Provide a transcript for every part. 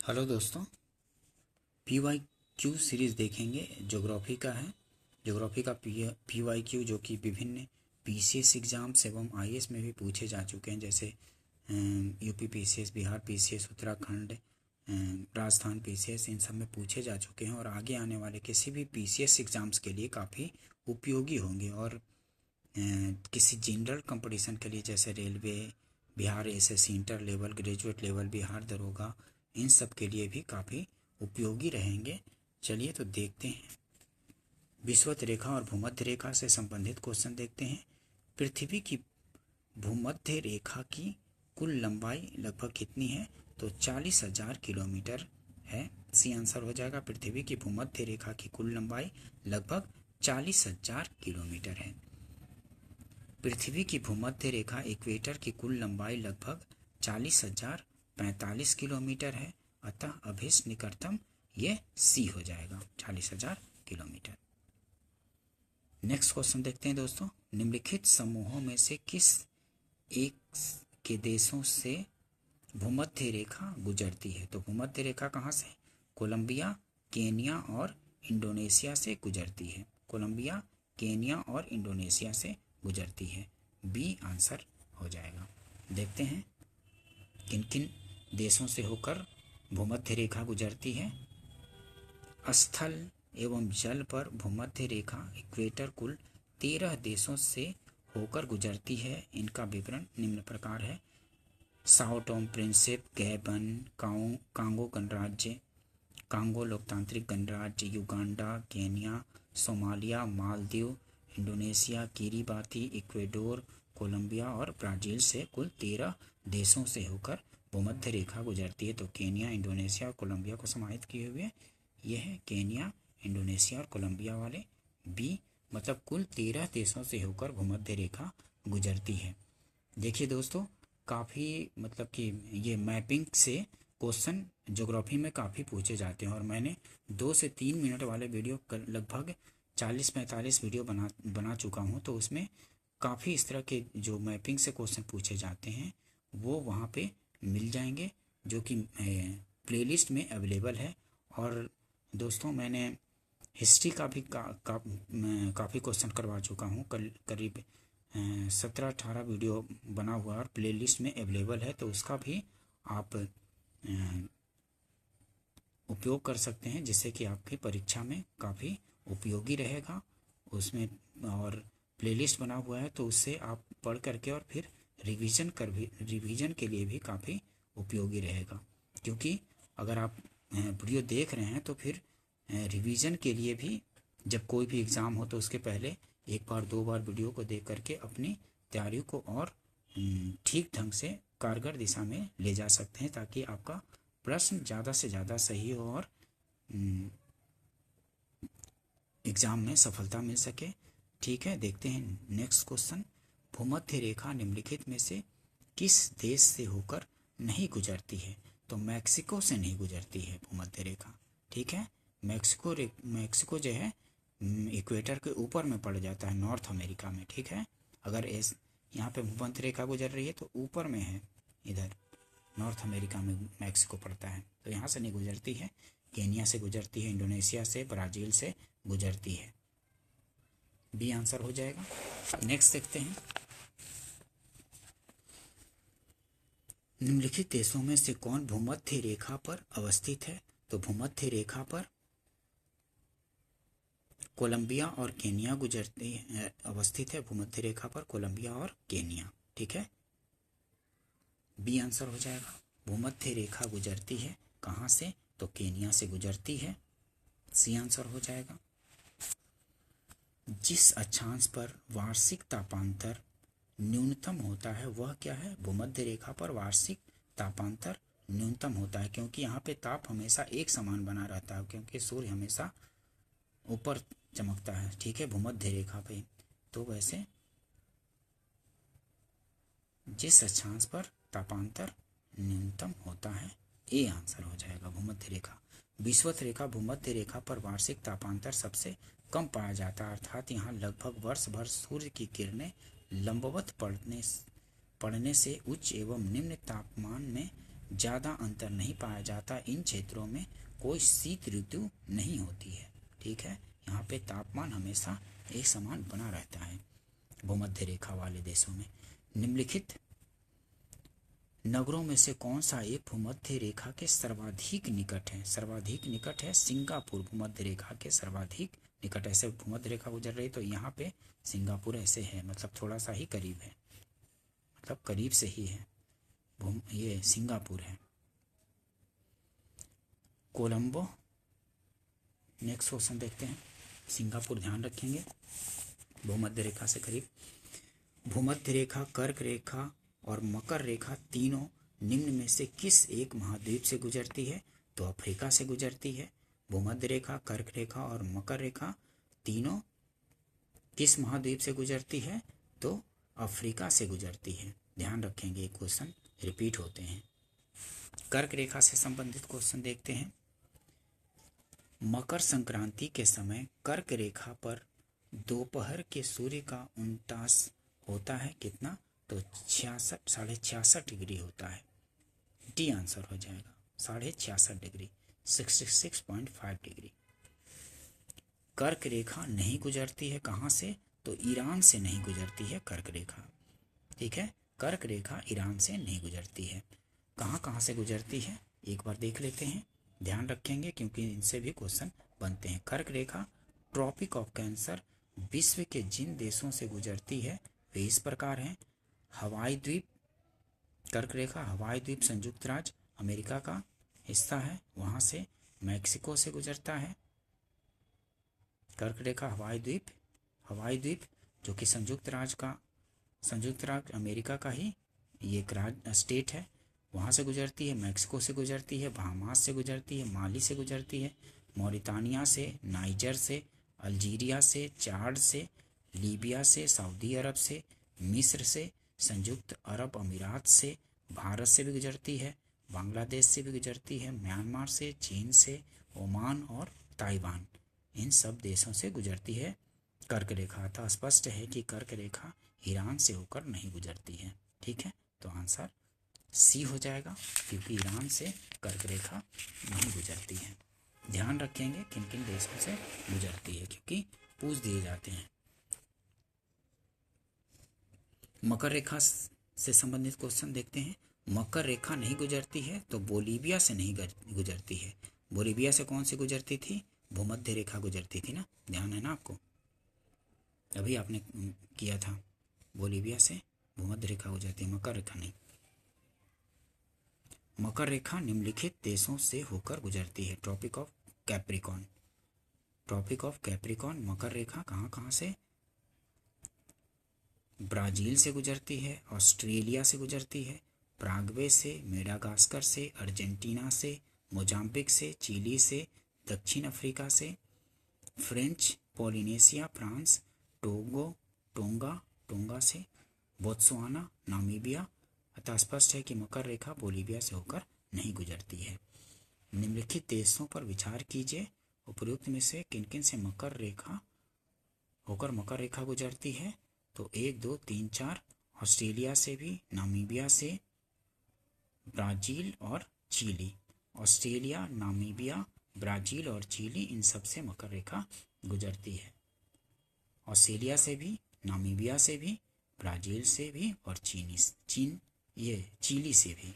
Hello दोस्तों, PYQ series देखेंगे। Geography का है। ज्योग्राफी का PYQ जो कि विभिन्न PCS एग्ज़ाम्स एवं IAS में भी पूछे जा चुके हैं, जैसे UP PCS, Bihar PCS, Uttarakhand, Rajasthan PCS, इन सब में पूछे जा चुके हैं और आगे आने वाले किसी भी PCS एग्ज़ाम्स के लिए काफ़ी उपयोगी होंगे। और किसी जनरल कंपटीशन के लिए जैसे railway, Bihar SSC inter level, graduate level, Bihar दरोगा, इन सब के लिए भी काफ़ी उपयोगी रहेंगे। चलिए तो देखते हैं। विषुवत रेखा और भूमध्य रेखा से संबंधित क्वेश्चन देखते हैं। पृथ्वी की भूमध्य रेखा की कुल लंबाई लगभग कितनी है? तो 40,000 किलोमीटर है। सी आंसर हो जाएगा। पृथ्वी की भूमध्य रेखा की कुल लंबाई लगभग 40,000 किलोमीटर है। पृथ्वी की भूमध्य रेखा इक्वेटर की कुल लंबाई लगभग 40,045 किलोमीटर है। अतः अभिष्ट निकटतम ये सी हो जाएगा, 40,000 किलोमीटर। नेक्स्ट क्वेश्चन देखते हैं दोस्तों। निम्नलिखित समूहों में से किस एक के देशों से भूमध्य रेखा गुजरती है? तो भूमध्य रेखा कहाँ से? कोलंबिया, केन्या और इंडोनेशिया से गुजरती है। कोलंबिया, केन्या और इंडोनेशिया से गुजरती है। बी आंसर हो जाएगा। देखते हैं किन किन देशों से होकर भूमध्य रेखा गुजरती है। स्थल एवं जल पर भूमध्य रेखा इक्वेटर कुल 13 देशों से होकर गुजरती है। इनका विवरण निम्न प्रकार है। Sao Tome Principe, Gabon, Congo गणराज्य, कांगो लोकतांत्रिक गणराज्य, Uganda, Kenya, Somalia, Maldives, Indonesia, Kiribati, Ecuador, Colombia और ब्राज़ील से कुल 13 देशों से होकर भूमध्य रेखा गुजरती है। तो केन्या, इंडोनेशिया और कोलंबिया को समाहित किए हुए यह है केन्या, इंडोनेशिया और कोलंबिया वाले। बी मतलब कुल 13 देशों से होकर भूमध्य रेखा गुजरती है। देखिए दोस्तों, काफ़ी मतलब कि ये मैपिंग से क्वेश्चन ज्योग्राफी में काफ़ी पूछे जाते हैं और मैंने 2 से 3 मिनट वाले वीडियो लगभग 40-45 वीडियो बना चुका हूँ। तो उसमें काफ़ी इस तरह के जो मैपिंग से क्वेश्चन पूछे जाते हैं वो वहाँ पे मिल जाएंगे, जो कि प्लेलिस्ट में अवेलेबल है। और दोस्तों, मैंने हिस्ट्री का भी काफ़ी क्वेश्चन करवा चुका हूँ। करीब 17-18 वीडियो बना हुआ और प्लेलिस्ट में अवेलेबल है, तो उसका भी आप उपयोग कर सकते हैं, जिससे कि आपकी परीक्षा में काफ़ी उपयोगी रहेगा उसमें। और प्लेलिस्ट बना हुआ है तो उससे आप पढ़ करके और फिर रिवीजन के लिए भी काफ़ी उपयोगी रहेगा। क्योंकि अगर आप वीडियो देख रहे हैं तो फिर रिवीजन के लिए भी जब कोई भी एग्ज़ाम हो तो उसके पहले 1 बार 2 बार वीडियो को देख करके अपनी तैयारी को और ठीक ढंग से कारगर दिशा में ले जा सकते हैं, ताकि आपका प्रश्न ज़्यादा से ज़्यादा सही हो और एग्ज़ाम में सफलता मिल सके। ठीक है, देखते हैं नेक्स्ट क्वेश्चन। भूमध्य रेखा निम्नलिखित में से किस देश से होकर नहीं गुजरती है? तो मैक्सिको से नहीं गुजरती है भूमध्य रेखा। ठीक है, मैक्सिको जो है इक्वेटर के ऊपर में पड़ जाता है, नॉर्थ अमेरिका में। ठीक है, अगर यहाँ पे भूमध्य रेखा गुजर रही है तो ऊपर में है, इधर नॉर्थ अमेरिका में मैक्सिको पड़ता है, तो यहाँ से नहीं गुजरती है। केन्या से गुजरती है, इंडोनेशिया से, ब्राज़ील से गुजरती है। बी आंसर हो जाएगा। नेक्स्ट देखते हैं। निम्नलिखित देशों में से कौन भूमध्य रेखा पर अवस्थित है? तो भूमध्य रेखा पर कोलंबिया और केन्या गुजरती अवस्थित है। भूमध्य रेखा पर कोलंबिया और केन्या। ठीक है, बी आंसर हो जाएगा। भूमध्य रेखा गुजरती है कहाँ से? तो केन्या से गुजरती है। सी आंसर हो जाएगा। जिस अक्षांश पर वार्षिक तापांतर न्यूनतम होता है वह क्या है? भूमध्य रेखा पर वार्षिक तापांतर न्यूनतम होता है, क्योंकि यहाँ पे ताप हमेशा एक समान बना रहता है, क्योंकि सूर्य हमेशा ऊपर चमकता है। ठीक है, भूमध्य रेखा पे। तो वैसे जिस अक्षांश पर तापांतर न्यूनतम होता है, ए आंसर हो जाएगा भूमध्य रेखा। विषुवत रेखा भूमध्य रेखा पर वार्षिक तापांतर सबसे कम पाया जाता है, अर्थात यहाँ लगभग वर्ष भर सूर्य की किरणें लंबवत पड़ने से उच्च एवं निम्न तापमान में ज़्यादा अंतर नहीं पाया जाता। इन क्षेत्रों में कोई शीत ऋतु नहीं होती है। ठीक है, यहाँ पे तापमान हमेशा एक समान बना रहता है भूमध्य रेखा वाले देशों में। निम्नलिखित नगरों में से कौन सा एक भूमध्य रेखा के सर्वाधिक निकट है? सर्वाधिक निकट है सिंगापुर, भूमध्य रेखा के सर्वाधिक निकट। ऐसे भूमध्य रेखा गुजर रही तो यहाँ पे सिंगापुर ऐसे है, मतलब थोड़ा सा ही करीब है, मतलब करीब से ही है, ये सिंगापुर है। कोलंबो, नेक्स्ट क्वेश्चन देखते हैं। सिंगापुर ध्यान रखेंगे, भूमध्य रेखा से करीब। भूमध्य रेखा, कर्क रेखा और मकर रेखा तीनों निम्न में से किस एक महाद्वीप से गुजरती है? तो अफ्रीका से गुजरती है। भूमध्य रेखा, कर्क रेखा और मकर रेखा तीनों किस महाद्वीप से गुजरती है? तो अफ्रीका से गुजरती है। ध्यान रखेंगे, एक क्वेश्चन रिपीट होते हैं। कर्क रेखा से संबंधित क्वेश्चन देखते हैं। मकर संक्रांति के समय कर्क रेखा पर दोपहर के सूर्य का उल्टास होता है कितना? तो 66.5 डिग्री होता है। डी आंसर हो जाएगा, 66.5 डिग्री, 66.5 डिग्री। कर्क रेखा नहीं गुजरती है कहाँ से? तो ईरान से नहीं गुजरती है कर्क रेखा। ठीक है, कर्क रेखा ईरान से नहीं गुजरती है। कहाँ से गुजरती है एक बार देख लेते हैं, ध्यान रखेंगे क्योंकि इनसे भी क्वेश्चन बनते हैं। कर्क रेखा ट्रॉपिक ऑफ कैंसर विश्व के जिन देशों से गुजरती है वे इस प्रकार हैं। हवाई द्वीप, कर्क रेखा हवाई द्वीप संयुक्त राज्य अमेरिका का हिस्सा है, वहाँ से मैक्सिको से गुजरता है। कर्क रेखा हवाई द्वीप जो कि संयुक्त राज्य अमेरिका का ही ये एक राज्य स्टेट है, वहाँ से गुजरती है। मैक्सिको से गुजरती है, बहामास से गुजरती है, माली से गुजरती है, मॉरिटानिया से, नाइजर से, अल्जीरिया से, चाड से, लीबिया से, सऊदी अरब से, मिस्र से, संयुक्त अरब अमीरात से, भारत से भी गुजरती है, बांग्लादेश से भी गुजरती है, म्यांमार से, चीन से, ओमान और ताइवान, इन सब देशों से गुजरती है कर्क रेखा। अतः स्पष्ट है कि कर्क रेखा ईरान से होकर नहीं गुजरती है। ठीक है, तो आंसर सी हो जाएगा क्योंकि ईरान से कर्क रेखा नहीं गुजरती है। ध्यान रखेंगे किन किन देशों से गुजरती है क्योंकि पूछ दिए जाते हैं। मकर रेखा से संबंधित क्वेश्चन देखते हैं। मकर रेखा नहीं गुजरती है तो बोलीविया से नहीं गुजरती है। बोलीविया से कौन सी गुजरती थी? भूमध्य रेखा गुजरती थी ना, ध्यान है ना आपको, अभी आपने किया था। बोलीविया से भूमध्य रेखा गुजरती है, मकर रेखा नहीं। मकर रेखा निम्नलिखित देशों से होकर गुजरती है। ट्रॉपिक ऑफ कैप्रिकॉन मकर रेखा कहाँ से? ब्राजील से गुजरती है, ऑस्ट्रेलिया से गुजरती है, प्रागवे से, मेडागास्कर से, अर्जेंटीना से, मोजाम्बिक से, चिली से, दक्षिण अफ्रीका से, फ्रेंच पोलिनेशिया, फ्रांस, टोंगा से, बोत्सवाना, नामीबिया। अतः स्पष्ट है कि मकर रेखा बोलीविया से होकर नहीं गुजरती है। निम्नलिखित देशों पर विचार कीजिए, उपयुक्त में से किन किन से मकर रेखा गुजरती है? तो 1 2 3 4 ऑस्ट्रेलिया से भी, नामीबिया से, ब्राजील और चिली। ऑस्ट्रेलिया, नामीबिया, ब्राजील और चिली, इन सब से मकर रेखा गुजरती है। ऑस्ट्रेलिया से भी, नामीबिया से भी, ब्राजील से भी और चिली से भी।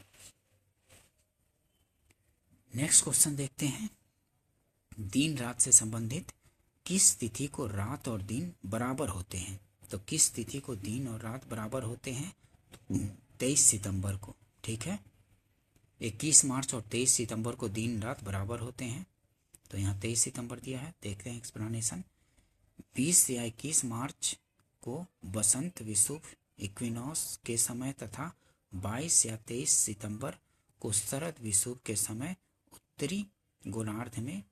नेक्स्ट क्वेश्चन देखते हैं। दिन रात से संबंधित किस तिथि को रात और दिन बराबर होते हैं? तो किस तिथि को दिन और रात बराबर होते हैं? 23 सितंबर को। ठीक है, 21 मार्च और 23 सितंबर को दिन रात बराबर होते हैं। तो यहाँ 23 सितंबर दिया है, देखते हैं एक्सप्लेनेशन। 20 या 21 मार्च को बसंत विषुव इक्विनॉक्स के समय तथा 22 या 23 सितंबर को शरद विषुव के समय उत्तरी गोलार्ध में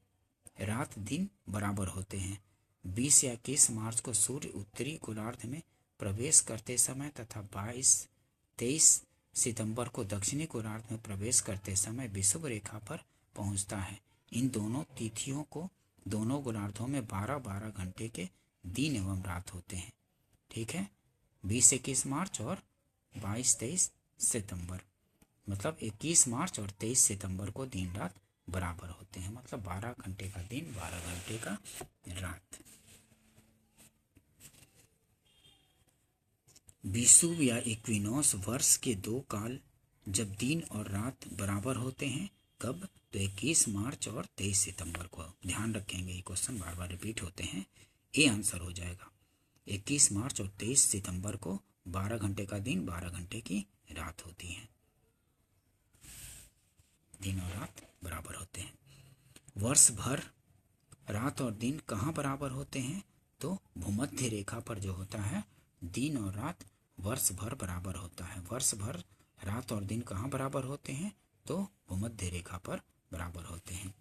रात दिन बराबर होते हैं। 20 या 21 मार्च को सूर्य उत्तरी गोलार्ध में प्रवेश करते समय तथा 22-23 सितंबर को दक्षिणी गोलार्ध में प्रवेश करते समय विषुव रेखा पर पहुंचता है। इन दोनों तिथियों को दोनों गोलार्धों में 12-12 घंटे के दिन एवं रात होते हैं। ठीक है, 20-21 मार्च और 22-23 सितंबर। मतलब 21 मार्च और 23 सितंबर को दिन रात बराबर होते हैं, मतलब 12 घंटे का दिन, 12 घंटे का रात। विषुव या इक्विनोक्स वर्ष के दो काल जब दिन और रात बराबर होते हैं, कब? तो 21 मार्च और 23 सितंबर को। ध्यान रखेंगे, ये क्वेश्चन बार बार रिपीट होते हैं। ए आंसर हो जाएगा 21 मार्च और 23 सितंबर को 12 घंटे का दिन, 12 घंटे की रात होती है। दिन और रात बराबर होते हैं। वर्ष भर रात और दिन कहाँ बराबर होते हैं? तो भूमध्य रेखा पर जो होता है दिन और रात वर्ष भर बराबर होता है। वर्ष भर रात और दिन कहाँ बराबर होते हैं? तो भूमध्य रेखा पर बराबर होते हैं।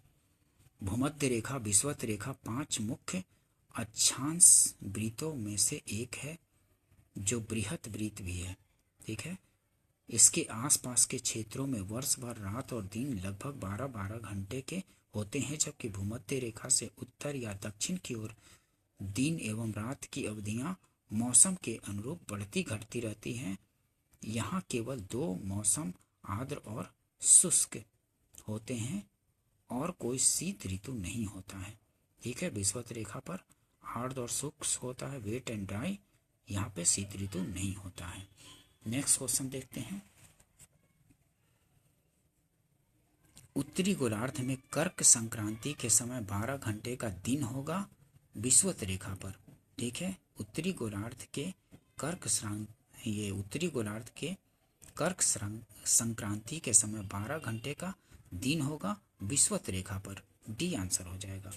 भूमध्य रेखा विषुवत रेखा 5 मुख्य अक्षांश वृत्तों में से एक है, जो बृहत वृत्त भी है। ठीक है, इसके आसपास के क्षेत्रों में वर्ष भर रात और दिन लगभग 12-12 घंटे के होते हैं, जबकि भूमध्य रेखा से उत्तर या दक्षिण की ओर दिन एवं रात की अवधियां मौसम के अनुरूप बढ़ती घटती रहती हैं। यहाँ केवल 2 मौसम आर्द्र और शुष्क होते हैं और कोई शीत ऋतु नहीं होता है। ठीक है, विषुवत रेखा पर आर्द्र और शुष्क होता है, वेट एंड ड्राई। यहाँ पे शीत ऋतु नहीं होता है। नेक्स्ट क्वेश्चन देखते हैं। उत्तरी गोलार्ध में कर्क संक्रांति के समय 12 घंटे का दिन होगा विषुवत रेखा पर। ठीक है, उत्तरी गोलार्ध के कर्क संक्रांति के समय 12 घंटे का दिन होगा विषुवत रेखा पर। डी आंसर हो जाएगा।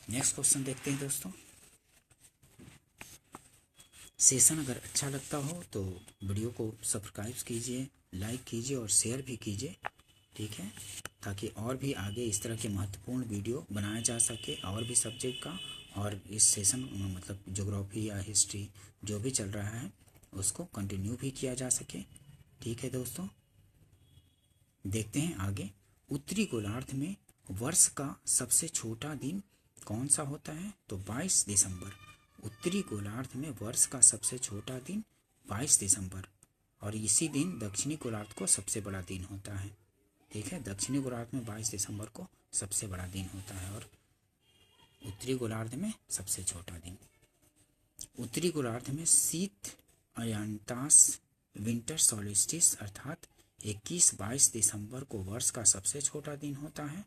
नेक्स्ट क्वेश्चन देखते हैं दोस्तों। सेशन अगर अच्छा लगता हो तो वीडियो को सब्सक्राइब कीजिए, लाइक कीजिए और शेयर भी कीजिए। ठीक है, ताकि और भी आगे इस तरह के महत्वपूर्ण वीडियो बनाया जा सके और भी सब्जेक्ट का, और इस सेशन मतलब ज्योग्राफी या हिस्ट्री जो भी चल रहा है उसको कंटिन्यू भी किया जा सके। ठीक है दोस्तों, देखते हैं आगे। उत्तरी गोलार्ध में वर्ष का सबसे छोटा दिन कौन सा होता है? तो 22 दिसंबर। उत्तरी गोलार्ध में वर्ष का सबसे छोटा दिन 22 दिसंबर, और इसी दिन दक्षिणी गोलार्ध को सबसे बड़ा दिन होता है। ठीक है, दक्षिणी गोलार्ध में 22 दिसंबर को सबसे बड़ा दिन होता है और उत्तरी गोलार्ध में सबसे छोटा दिन। उत्तरी गोलार्ध में शीत अयनतास विंटर सॉलिस्टिस अर्थात 21-22 दिसंबर को वर्ष का सबसे छोटा दिन होता है।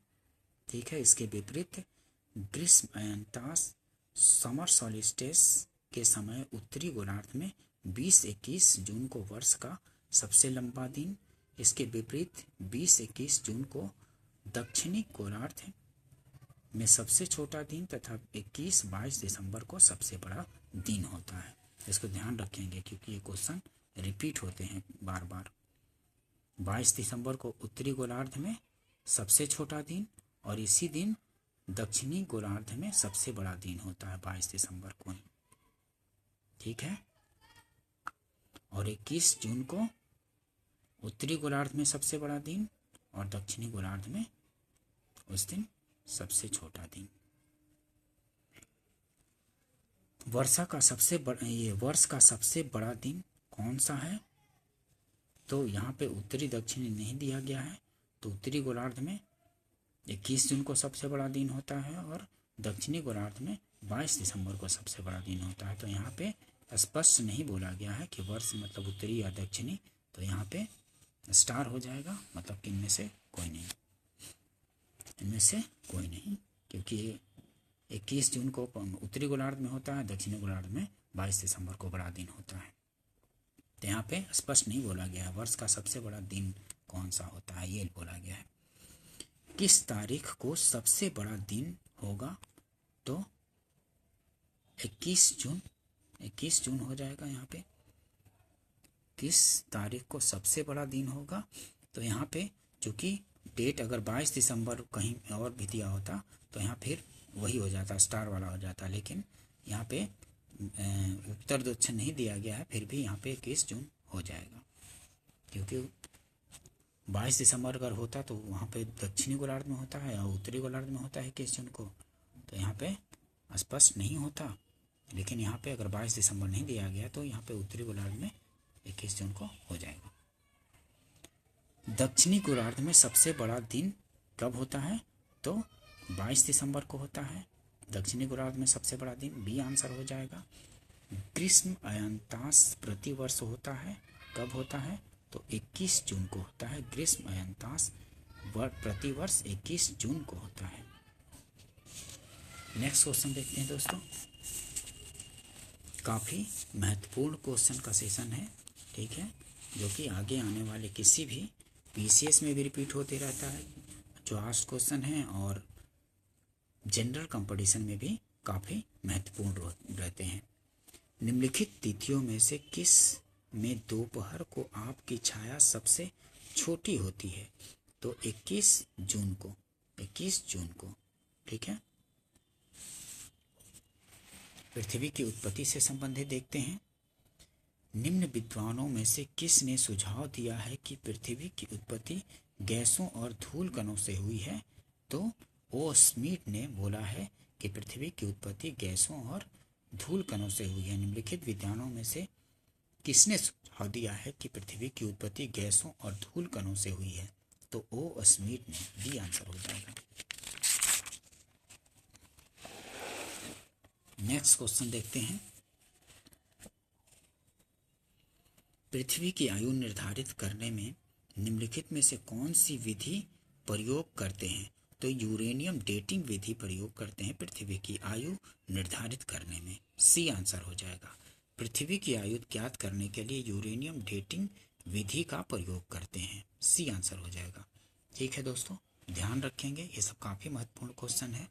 ठीक है, इसके विपरीत ग्रीष्म अयनतास समर सॉलिस्टिस के समय उत्तरी गोलार्ध में 20-21 जून को वर्ष का सबसे लंबा दिन, इसके विपरीत 20-21 जून को दक्षिणी गोलार्ध में सबसे छोटा दिन तथा 21-22 दिसंबर को सबसे बड़ा दिन होता है। इसको ध्यान रखेंगे क्योंकि ये क्वेश्चन रिपीट होते हैं बार बार। 22 दिसंबर को उत्तरी गोलार्ध में सबसे छोटा दिन और इसी दिन दक्षिणी गोलार्ध में सबसे बड़ा दिन होता है 22 दिसंबर को ही। ठीक है, और 21 जून को उत्तरी गोलार्ध में सबसे बड़ा दिन और दक्षिणी गोलार्ध में उस दिन सबसे छोटा दिन। वर्ष का सबसे बड़ा दिन कौन सा है? तो यहाँ पे उत्तरी दक्षिणी नहीं दिया गया है, तो उत्तरी गोलार्ध में 21 जून को सबसे बड़ा दिन होता है और दक्षिणी गोलार्ध में 22 दिसंबर को सबसे बड़ा दिन होता है। तो यहाँ पे स्पष्ट नहीं बोला गया है कि वर्ष मतलब उत्तरी या दक्षिणी, तो यहाँ पे स्टार हो जाएगा, मतलब कि इनमें से कोई नहीं, क्योंकि 21 जून को उत्तरी गोलार्ध में होता है, दक्षिणी गोलार्ध में 22 दिसंबर को बड़ा दिन होता है। तो यहाँ पे स्पष्ट नहीं बोला गया है वर्ष का सबसे बड़ा दिन कौन सा होता है, ये बोला गया है। किस तारीख को सबसे बड़ा दिन होगा? तो 21 जून हो जाएगा। यहाँ पे किस तारीख को सबसे बड़ा दिन होगा? तो यहाँ पे चूंकि डेट अगर 22 दिसंबर कहीं और भी दिया होता तो यहाँ फिर वही हो जाता, स्टार वाला हो जाता, लेकिन यहाँ पे उत्तर दक्षिण नहीं दिया गया है, फिर भी यहाँ पे 21 जून हो जाएगा, क्योंकि 22 दिसंबर अगर होता तो वहाँ पे दक्षिणी गोलार्ध में होता है और उत्तरी गोलार्ध में होता है 21 जून को, तो यहाँ पे स्पष्ट नहीं होता। लेकिन यहाँ पे अगर 22 दिसंबर नहीं दिया गया तो यहाँ पे उत्तरी गोलार्ध में 21 जून को हो जाएगा। दक्षिणी गोलार्ध में सबसे बड़ा दिन कब होता है? तो 22 दिसंबर को होता है दक्षिणी गोलार्ध में सबसे बड़ा दिन। बी आंसर हो जाएगा। ग्रीष्म अयनतास प्रतिवर्ष होता है, कब होता है? तो 21 जून को होता है। ग्रीष्म अयनतास प्रतिवर्ष 21 जून को होता है। नेक्स्ट क्वेश्चन देखते हैं दोस्तों। काफ़ी महत्वपूर्ण क्वेश्चन का सेशन है, ठीक है, जो कि आगे आने वाले किसी भी पीसीएस में भी रिपीट होते रहता है, जो आस्ट क्वेश्चन है, और जनरल कंपटीशन में भी काफ़ी महत्वपूर्ण रहते हैं। निम्नलिखित तिथियों में से किस में दोपहर को आपकी छाया सबसे छोटी होती है? तो 21 जून को, 21 जून को, ठीक है। पृथ्वी की उत्पत्ति से संबंधित देखते हैं। निम्न विद्वानों में से किस ने सुझाव दिया है कि पृथ्वी की उत्पत्ति गैसों और धूल कणों से हुई है? तो ओ स्मिथ ने बोला है कि पृथ्वी की उत्पत्ति गैसों और धूल कणों से हुई है। निम्नलिखित विद्वानों में से किसने सुझाव दिया है कि पृथ्वी की उत्पत्ति गैसों और धूल कणों से हुई है? तो ओ स्मिथ ने। बी आंसर हो जाएगा। नेक्स्ट क्वेश्चन देखते हैं। पृथ्वी की आयु निर्धारित करने में निम्नलिखित में से कौन सी विधि प्रयोग करते हैं? तो यूरेनियम डेटिंग विधि प्रयोग करते हैं पृथ्वी की आयु निर्धारित करने में। सी आंसर हो जाएगा। पृथ्वी की आयु ज्ञात करने के लिए यूरेनियम डेटिंग विधि का प्रयोग करते हैं। सी आंसर हो जाएगा। ठीक है दोस्तों, ध्यान रखेंगे, ये सब काफ़ी महत्वपूर्ण क्वेश्चन है।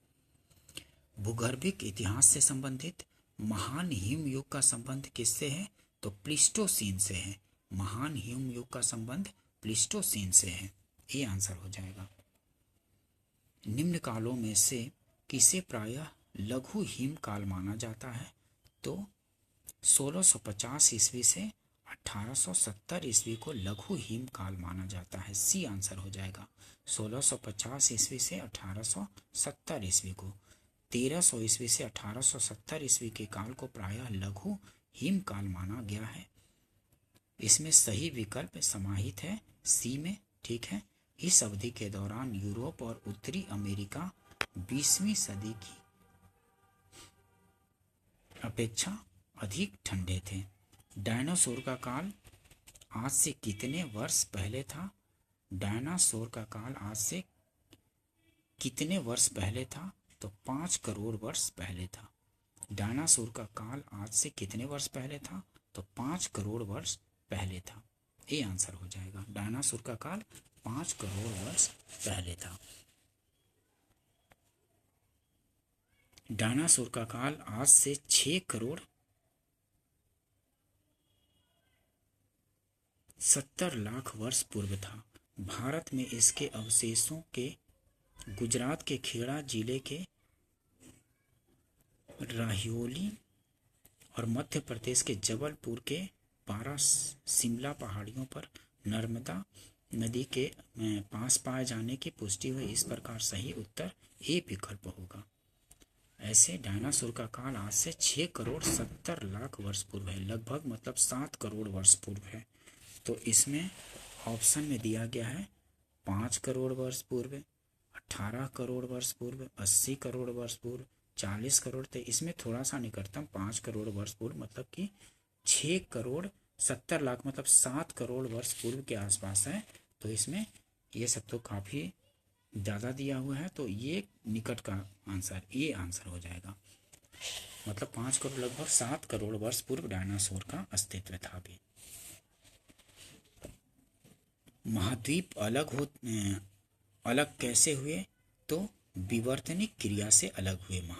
भूगर्भिक इतिहास से संबंधित महान हिम युग का संबंध किससे है? तो प्लीस्टोसीन से है। महान हिम युग का संबंध प्लीस्टोसीन से है। ये आंसर हो जाएगा। निम्न कालों में से किसे प्रायः लघु हिम काल माना जाता है? तो 1650 ईस्वी से 1870 ईस्वी को लघु हिम काल माना जाता है। सी आंसर हो जाएगा। 1650 ईस्वी से 1870 ईस्वी को, 1300 ईस्वी से 1870 ईस्वी के काल को प्रायः लघु हिम काल माना गया है। इसमें सही विकल्प समाहित है सी में, ठीक है। इस अवधि के दौरान यूरोप और उत्तरी अमेरिका 20वीं सदी की अपेक्षा अधिक ठंडे थे। डायनासोर का काल आज से कितने वर्ष पहले था? डायनासोर का काल आज से कितने वर्ष पहले था? तो 5 करोड़ वर्ष पहले था। डायनासोर का काल आज से कितने वर्ष पहले था? तो 5 करोड़ वर्ष पहले था। ये आंसर हो जाएगा। डायनासोर का काल 5 करोड़ वर्ष पहले था। डायनासोर का काल आज से 6 करोड़ 70 लाख वर्ष पूर्व था। भारत में इसके अवशेषों के गुजरात के खेड़ा जिले के राहियोली और मध्य प्रदेश के जबलपुर के पारा शिमला पहाड़ियों पर नर्मदा नदी के पास पाए जाने की पुष्टि हुई। इस प्रकार सही उत्तर ए विकल्प होगा। ऐसे डायनासोर का काल आज से 6 करोड़ 70 लाख वर्ष पूर्व है, लगभग मतलब 7 करोड़ वर्ष पूर्व है। तो इसमें ऑप्शन में दिया गया है 5 करोड़ वर्ष पूर्व, 18 करोड़ वर्ष पूर्व, 80 करोड़ वर्ष पूर्व, 40 करोड़। तो इसमें थोड़ा सा निकटतम 5 करोड़ वर्ष पूर्व, मतलब कि 6 करोड़ 70 लाख मतलब 7 करोड़ वर्ष पूर्व के आसपास है। तो इसमें ये सब तो काफ़ी ज़्यादा दिया हुआ है, तो ये निकट का आंसर ये आंसर हो जाएगा। मतलब 5 करोड़ लगभग 7 करोड़ वर्ष पूर्व डायनासोर का अस्तित्व था। अभी महाद्वीप अलग कैसे हुए? तो विवर्तनिक क्रिया से अलग हुए।